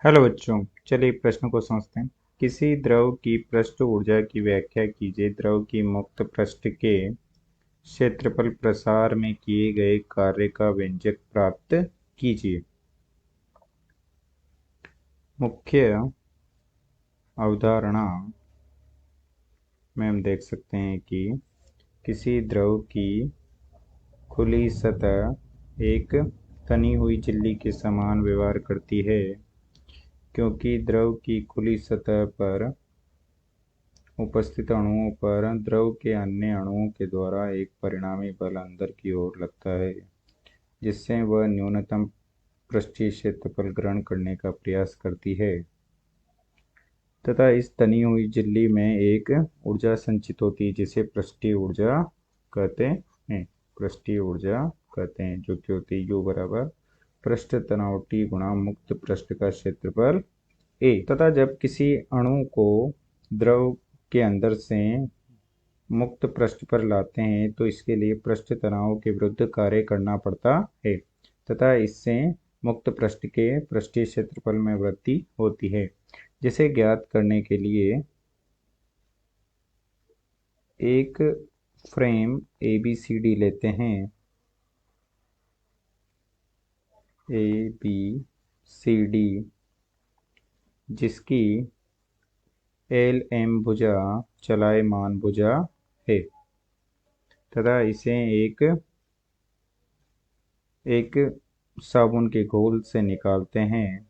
Hello बच्चों, चलिए प्रश्न को समझते हैं। किसी द्रव की पृष्ठ ऊर्जा की व्याख्या कीजिए। द्रव की मुक्त पृष्ठ के क्षेत्रफल प्रसार में किए गए कार्य का व्यंजक प्राप्त कीजिए। मुख्य अवधारणा में हम देख सकते हैं कि किसी द्रव की खुली सतह एक तनी हुई झिल्ली के समान व्यवहार करती है, क्योंकि द्रव की खुली सतह पर उपस्थित अणुओं पर द्रव के अन्य अणुओं के द्वारा एक परिणामी बल अंदर की ओर लगता है, जिससे वह न्यूनतम पृष्ठीय क्षेत्रफल ग्रहण करने का प्रयास करती है तथा इस तनी हुई झिल्ली में एक ऊर्जा संचित होती है जिसे पृष्ठीय ऊर्जा कहते हैं। पृष्ठीय ऊर्जा कहते हैं, जो कि होती है U बराबर पृष्ठ तनाव T गुणा मुक्त पृष्ठ का क्षेत्रफल A। तथा जब किसी अणु को द्रव के अंदर से मुक्त पृष्ठ पर लाते हैं तो इसके लिए पृष्ठ तनाव के विरुद्ध कार्य करना पड़ता है तथा इससे मुक्त पृष्ठ के पृष्ठीय क्षेत्रफल में वृद्धि होती है, जिसे ज्ञात करने के लिए एक फ्रेम ABCD लेते हैं। ABCD जिसकी LM भुजा चलायमान भुजा है तथा इसे एक साबुन के घोल से निकालते हैं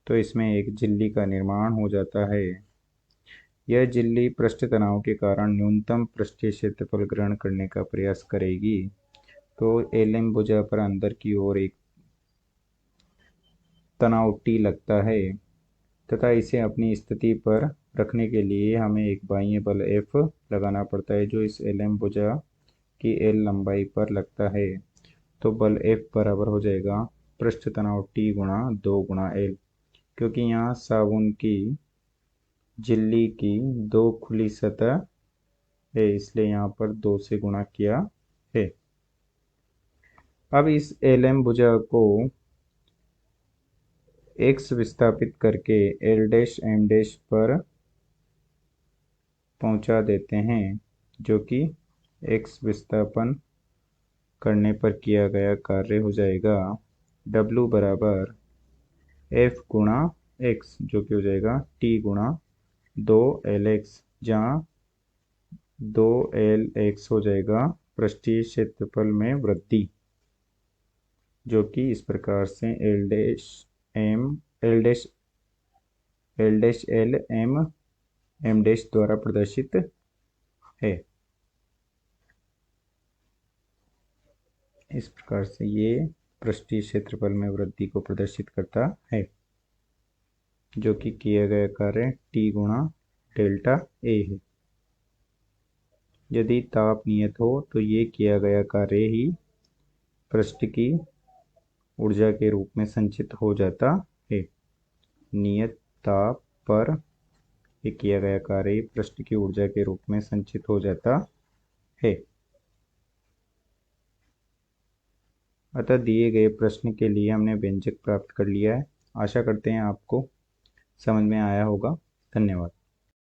तो इसमें एक झिल्ली का निर्माण हो जाता है। यह झिल्ली पृष्ठ तनाव के कारण न्यूनतम पृष्ठीय क्षेत्रफल ग्रहण करने का प्रयास करेगी, तो LM भुजा पर अंदर की ओर एक तनाव T लगता है तथा इसे अपनी स्थिति पर रखने के लिए हमें एक बाह्य बल F लगाना पड़ता है, जो इस LM भुजा की L लंबाई पर लगता है। तो बल F बराबर हो जाएगा पृष्ठ तनाव T गुणा 2 गुणा L, क्योंकि यहाँ साबुन की झिल्ली की 2 खुली सतह है, इसलिए यहाँ पर 2 से गुणा किया है। अब इस LM भुजा को x विस्थापित करके L डैश M डैश पर पहुंचा देते हैं, जो कि x विस्थापन करने पर किया गया कार्य हो जाएगा W बराबर F गुणा x, जो कि हो जाएगा T गुणा 2LX, जहाँ 2LX हो जाएगा पृष्ठीय क्षेत्रफल में वृद्धि, जो कि इस प्रकार से L dash L M dash द्वारा प्रदर्शित है। इस प्रकार से ये पृष्ठीय क्षेत्रफल में वृद्धि को प्रदर्शित करता है, जो कि किया गया कार्य T गुणा डेल्टा A है। यदि ताप नियत हो तो ये किया गया कार्य ही पृष्ठ की ऊर्जा के रूप में संचित हो जाता है। नियत ताप पर ये किया गया कार्य पृष्ठ की ऊर्जा के रूप में संचित हो जाता है। अतः दिए गए प्रश्न के लिए हमने व्यंजक प्राप्त कर लिया है। आशा करते हैं आपको समझ में आया होगा। धन्यवाद।